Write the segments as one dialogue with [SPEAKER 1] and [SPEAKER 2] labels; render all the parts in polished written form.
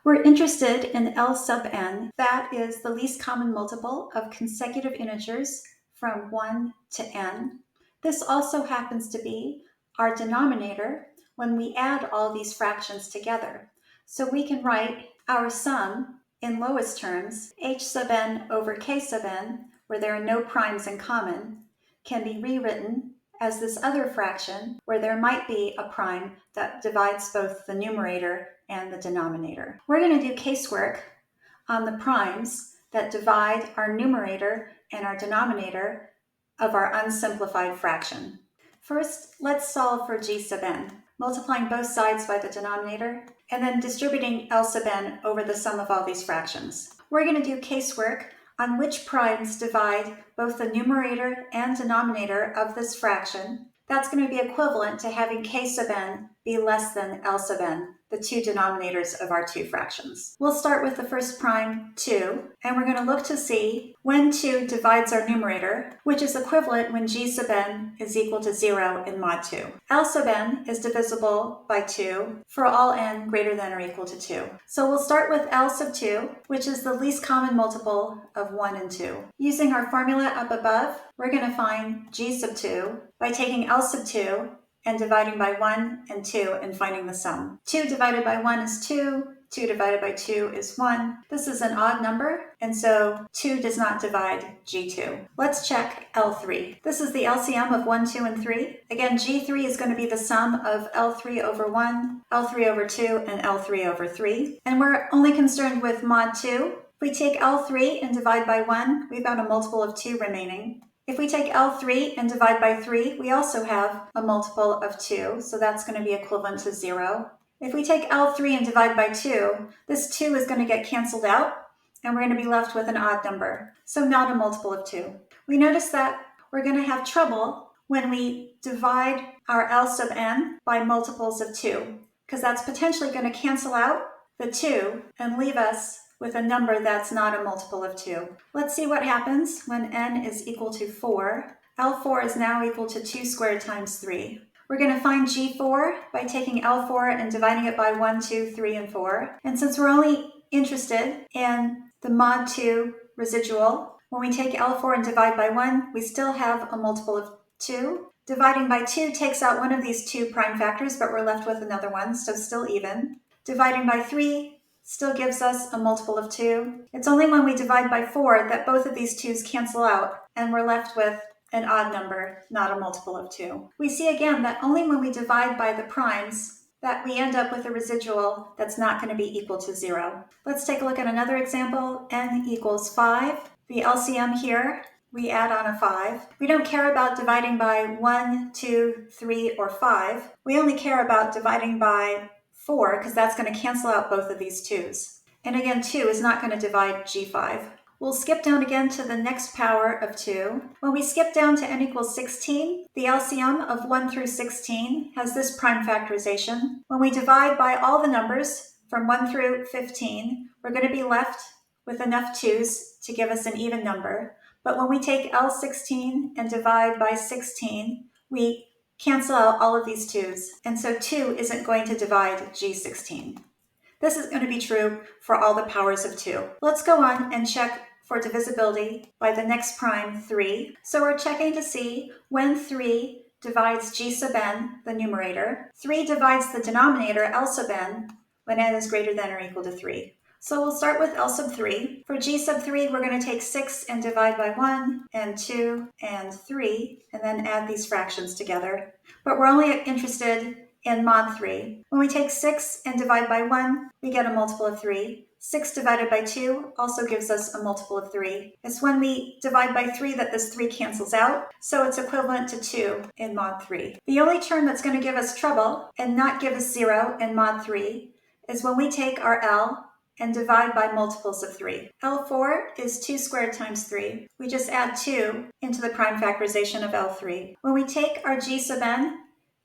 [SPEAKER 1] We're interested in L sub n. That is the least common multiple of consecutive integers from 1 to n. This also happens to be our denominator when we add all these fractions together. So we can write our sum in lowest terms, h sub n over k sub n, where there are no primes in common, can be rewritten as this other fraction where there might be a prime that divides both the numerator and the denominator. We're going to do casework on the primes that divide our numerator and our denominator of our unsimplified fraction. First, let's solve for g sub n, multiplying both sides by the denominator, and then distributing L sub n over the sum of all these fractions. We're going to do casework on which primes divide both the numerator and denominator of this fraction. That's going to be equivalent to having k sub n be less than L sub n, the two denominators of our two fractions. We'll start with the first prime, 2, and we're going to look to see when 2 divides our numerator, which is equivalent when g sub n is equal to 0 in mod 2. L sub n is divisible by 2 for all n greater than or equal to 2. So we'll start with L sub 2, which is the least common multiple of 1 and 2. Using our formula up above, we're going to find g sub 2 by taking L sub 2 and dividing by 1 and 2 and finding the sum. 2 divided by 1 is 2, 2 divided by 2 is 1. This is an odd number, and so 2 does not divide G2. Let's check L3. This is the LCM of 1, 2, and 3. Again, G3 is going to be the sum of L3 over 1, L3 over 2, and L3 over 3. And we're only concerned with mod 2. If we take L3 and divide by 1, we've got a multiple of 2 remaining. If we take L3 and divide by 3, we also have a multiple of 2, so that's going to be equivalent to 0. If we take L3 and divide by 2, this 2 is going to get canceled out, and we're going to be left with an odd number, so not a multiple of 2. We notice that we're going to have trouble when we divide our L sub n by multiples of 2, because that's potentially going to cancel out the 2 and leave us with a number that's not a multiple of 2. Let's see what happens when n is equal to 4. L4 is now equal to 2 squared times 3. We're going to find G4 by taking L4 and dividing it by 1, 2, 3, and 4. And since we're only interested in the mod 2 residual, when we take L4 and divide by 1, we still have a multiple of 2. Dividing by 2 takes out one of these two prime factors, but we're left with another one, so still even. Dividing by 3 still gives us a multiple of 2. It's only when we divide by 4 that both of these 2's cancel out, and we're left with an odd number, not a multiple of 2. We see again that only when we divide by the primes that we end up with a residual that's not going to be equal to 0. Let's take a look at another example. N equals 5. The LCM here, we add on a 5. We don't care about dividing by 1, 2, 3, or 5. We only care about dividing by 4, because that's going to cancel out both of these 2's. And again, 2 is not going to divide G5. We'll skip down again to the next power of 2. When we skip down to n equals 16, the LCM of 1 through 16 has this prime factorization. When we divide by all the numbers from 1 through 15, we're going to be left with enough 2's to give us an even number. But when we take L16 and divide by 16, we cancel out all of these 2's, and so 2 isn't going to divide G16. This is going to be true for all the powers of 2. Let's go on and check for divisibility by the next prime, 3. So we're checking to see when 3 divides G sub n, the numerator. 3 divides the denominator, L sub n, when n is greater than or equal to 3. So we'll start with L sub 3. For G sub 3, we're going to take 6 and divide by 1, and 2, and 3, and then add these fractions together. But we're only interested in mod 3. When we take 6 and divide by 1, we get a multiple of 3. 6 divided by 2 also gives us a multiple of 3. It's when we divide by 3 that this 3 cancels out, so it's equivalent to 2 in mod 3. The only term that's going to give us trouble and not give us 0 in mod 3 is when we take our L and divide by multiples of 3. L4 is 2 squared times 3. We just add 2 into the prime factorization of L3. When we take our G sub n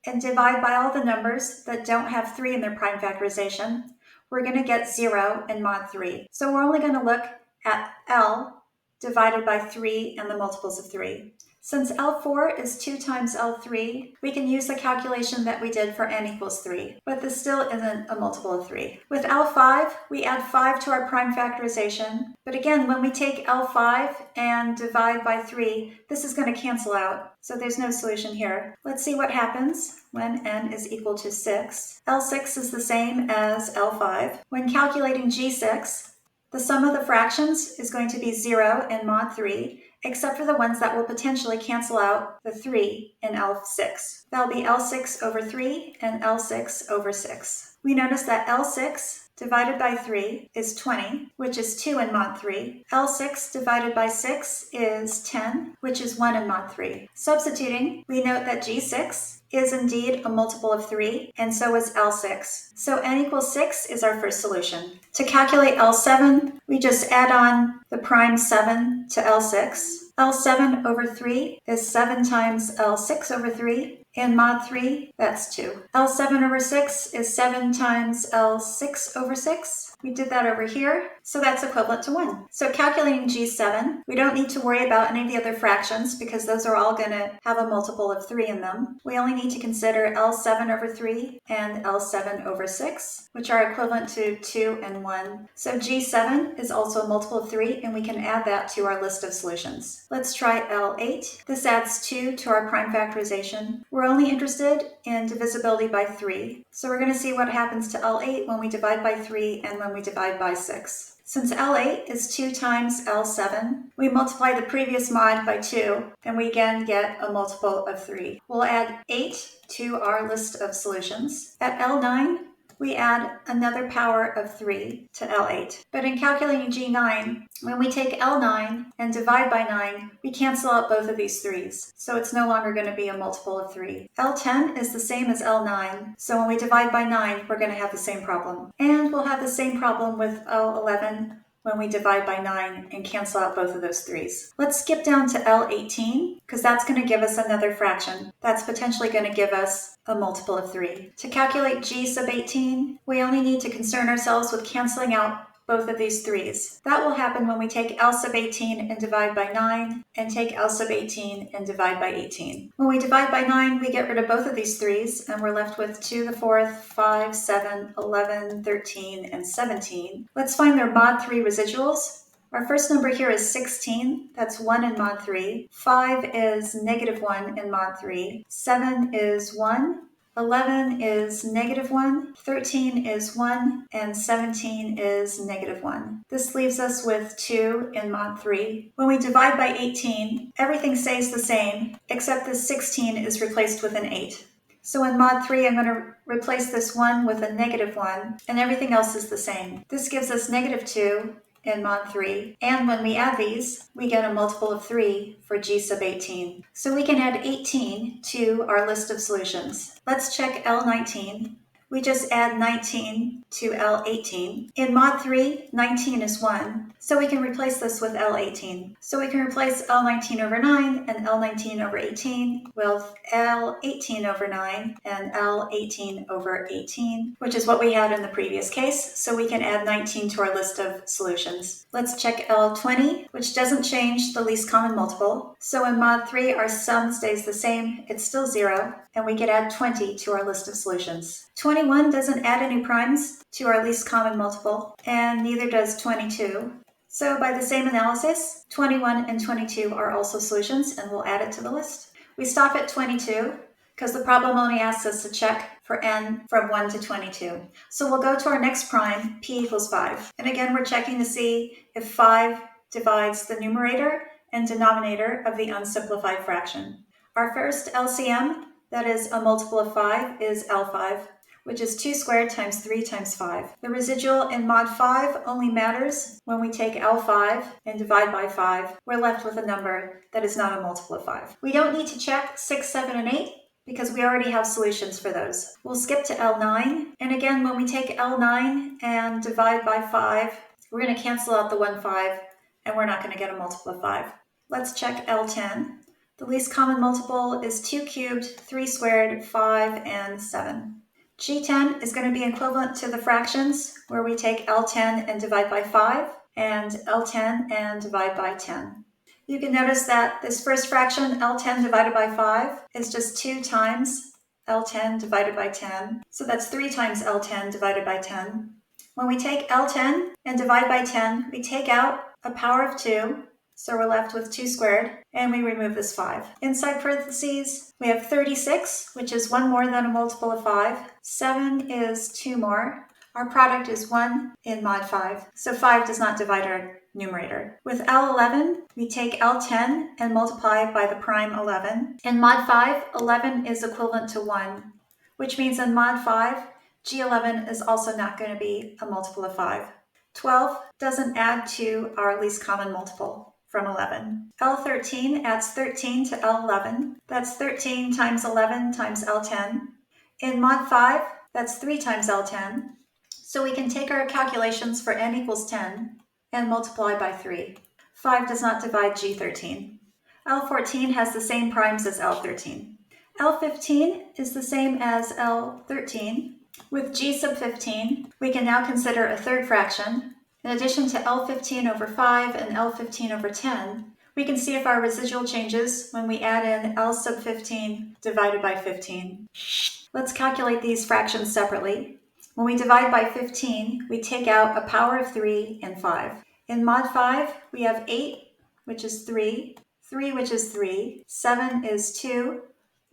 [SPEAKER 1] and divide by all the numbers that don't have 3 in their prime factorization, we're going to get 0 in mod 3. So we're only going to look at L divided by 3 and the multiples of 3. Since L4 is 2 times L3, we can use the calculation that we did for n equals 3, but this still isn't a multiple of 3. With L5, we add 5 to our prime factorization, but again, when we take L5 and divide by 3, this is going to cancel out, so there's no solution here. Let's see what happens when n is equal to 6. L6 is the same as L5. When calculating G6, the sum of the fractions is going to be 0 in mod 3, except for the ones that will potentially cancel out the 3 in L6. That'll be L6 over 3 and L6 over 6. We notice that L6 divided by 3 is 20, which is 2 in mod 3. L6 divided by 6 is 10, which is 1 in mod 3. Substituting, we note that G6 is indeed a multiple of 3, and so is L6. So n equals 6 is our first solution. To calculate L7, we just add on the prime 7 to L6. L7 over 3 is 7 times L6 over 3. In mod 3, that's 2. L7 over 6 is 7 times L6 over 6. We did that over here, so that's equivalent to 1. So calculating G7, we don't need to worry about any of the other fractions because those are all going to have a multiple of 3 in them. We only need to consider L7 over 3 and L7 over 6, which are equivalent to 2 and 1. So G7 is also a multiple of 3, and we can add that to our list of solutions. Let's try L8. This adds 2 to our prime factorization. We're only interested in divisibility by 3. So we're going to see what happens to L8 when we divide by 3 and when we divide by 6. Since L8 is 2 times L7, we multiply the previous mod by 2, and we again get a multiple of 3. We'll add 8 to our list of solutions. At L9, we add another power of 3 to L8. But in calculating G9, when we take L9 and divide by 9, we cancel out both of these 3's. So it's no longer going to be a multiple of 3. L10 is the same as L9. So when we divide by 9, we're going to have the same problem. And we'll have the same problem with L11 when we divide by 9 and cancel out both of those 3's. Let's skip down to L18 because that's going to give us another fraction. That's potentially going to give us a multiple of 3. To calculate G sub 18, we only need to concern ourselves with canceling out both of these 3's. That will happen when we take L sub 18 and divide by 9, and take L sub 18 and divide by 18. When we divide by 9, we get rid of both of these 3's, and we're left with 2 to the 4th, 5, 7, 11, 13, and 17. Let's find their mod 3 residuals. Our first number here is 16. That's 1 in mod 3. 5 is negative 1 in mod 3. 7 is 1. 11 is negative 1, 13 is 1, and 17 is negative 1. This leaves us with 2 in mod 3. When we divide by 18, everything stays the same, except this 16 is replaced with an 8. So in mod 3, I'm going to replace this 1 with a negative 1, and everything else is the same. This gives us negative 2 in mod 3, and when we add these, we get a multiple of 3 for G sub 18. So we can add 18 to our list of solutions. Let's check L19. We just add 19 to L18. In mod 3, 19 is 1, so we can replace this with L18. So we can replace L19 over 9 and L19 over 18 with L18 over 9 and L18 over 18, which is what we had in the previous case, so we can add 19 to our list of solutions. Let's check L20, which doesn't change the least common multiple. So in mod 3, our sum stays the same, it's still 0, and we can add 20 to our list of solutions. 21 doesn't add any primes to our least common multiple, and neither does 22. So by the same analysis, 21 and 22 are also solutions, and we'll add it to the list. We stop at 22 because the problem only asks us to check for n from 1 to 22. So we'll go to our next prime, p equals 5. And again, we're checking to see if 5 divides the numerator and denominator of the unsimplified fraction. Our first LCM, that is a multiple of 5, is L5, which is 2 squared times 3 times 5. The residual in mod 5 only matters when we take L5 and divide by 5. We're left with a number that is not a multiple of 5. We don't need to check 6, 7, and 8 because we already have solutions for those. We'll skip to L9, and again, when we take L9 and divide by 5, we're going to cancel out the 1, 5, and we're not going to get a multiple of 5. Let's check L10. The least common multiple is 2 cubed, 3 squared, 5, and 7. G10 is going to be equivalent to the fractions where we take L10 and divide by 5, and L10 and divide by 10. You can notice that this first fraction, L10 divided by 5, is just 2 times L10 divided by 10. So that's 3 times L10 divided by 10. When we take L10 and divide by 10, we take out a power of 2, so we're left with 2 squared, and we remove this 5. Inside parentheses, we have 36, which is 1 more than a multiple of 5. 7 is 2 more. Our product is 1 in mod 5, so 5 does not divide our numerator. With L11, we take L10 and multiply it by the prime 11. In mod 5, 11 is equivalent to 1, which means in mod 5, G11 is also not going to be a multiple of 5. 12 doesn't add to our least common multiple from 11. L13 adds 13 to L11. That's 13 times 11 times L10. In mod 5, that's 3 times L10. So we can take our calculations for n equals 10 and multiply by 3. 5 does not divide G13. L14 has the same primes as L13. L15 is the same as L13. With G sub 15, we can now consider a third fraction. In addition to L15 over 5 and L15 over 10, we can see if our residual changes when we add in L sub 15 divided by 15. Let's calculate these fractions separately. When we divide by 15, we take out a power of 3 and 5. In mod 5, we have 8, which is 3, 3, which is 3, 7 is 2,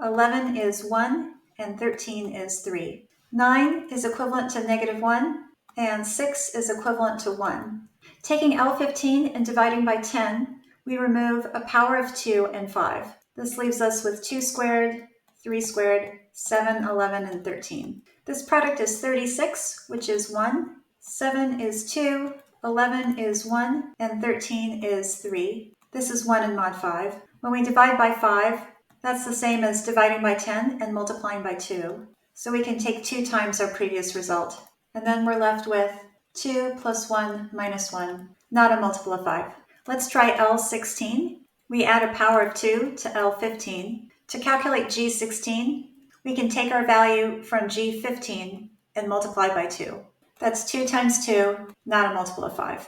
[SPEAKER 1] 11 is 1, and 13 is 3. 9 is equivalent to negative 1, and 6 is equivalent to 1. Taking L15 and dividing by 10, we remove a power of 2 and 5. This leaves us with 2 squared, 3 squared, 7, 11, and 13. This product is 36, which is 1, 7 is 2, 11 is 1, and 13 is 3. This is 1 in mod 5. When we divide by 5, that's the same as dividing by 10 and multiplying by 2. So we can take 2 times our previous result. And then we're left with 2 plus 1 minus 1, not a multiple of 5. Let's try L16. We add a power of 2 to L15. To calculate G16, we can take our value from G15 and multiply by 2. That's 2 times 2, not a multiple of 5.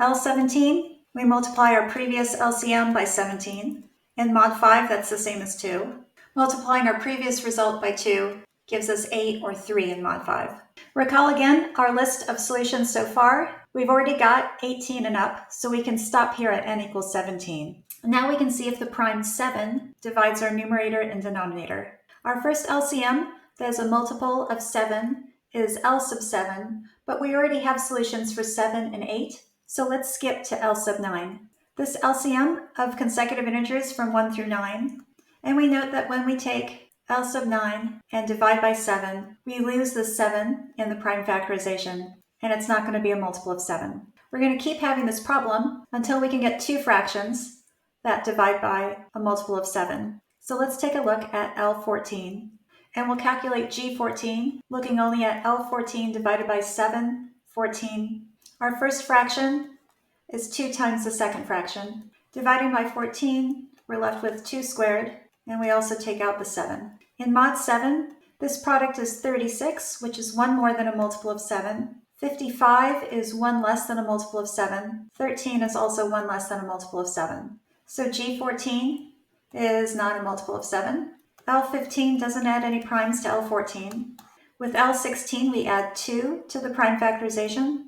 [SPEAKER 1] L17, we multiply our previous LCM by 17. In mod 5, that's the same as 2. Multiplying our previous result by 2 gives us 8 or 3 in mod 5. Recall again our list of solutions so far. We've already got 18 and up, so we can stop here at n equals 17. Now we can see if the prime 7 divides our numerator and denominator. Our first LCM that is a multiple of 7 is L sub 7, but we already have solutions for 7 and 8, so let's skip to L sub 9. This LCM of consecutive integers from 1 through 9, and we note that when we take L sub 9 and divide by 7, we lose the 7 in the prime factorization, and it's not going to be a multiple of 7. We're going to keep having this problem until we can get 2 fractions that divide by a multiple of 7. So let's take a look at L14, and we'll calculate G14, looking only at L14 divided by 7, 14. Our first fraction is 2 times the second fraction. Dividing by 14, we're left with 2 squared, and we also take out the 7. In mod 7, this product is 36, which is 1 more than a multiple of 7. 55 is 1 less than a multiple of 7. 13 is also 1 less than a multiple of 7. So G14 is not a multiple of 7. L15 doesn't add any primes to L14. With L16, we add 2 to the prime factorization,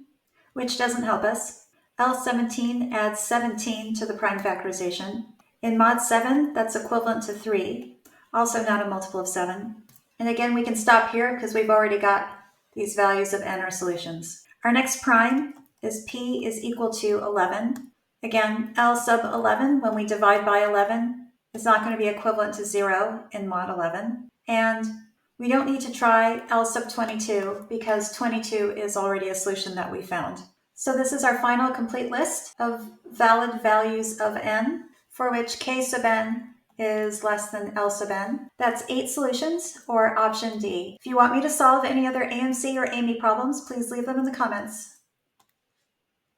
[SPEAKER 1] which doesn't help us. L17 adds 17 to the prime factorization. In mod 7, that's equivalent to 3, also not a multiple of 7. And again, we can stop here because we've already got these values of n or solutions. Our next prime is p is equal to 11. Again, L sub 11, when we divide by 11, is not going to be equivalent to 0 in mod 11. And we don't need to try L sub 22 because 22 is already a solution that we found. So this is our final complete list of valid values of n, for which k sub n is less than L sub n. That's 8 solutions, or option D. If you want me to solve any other AMC or AMY problems, please leave them in the comments.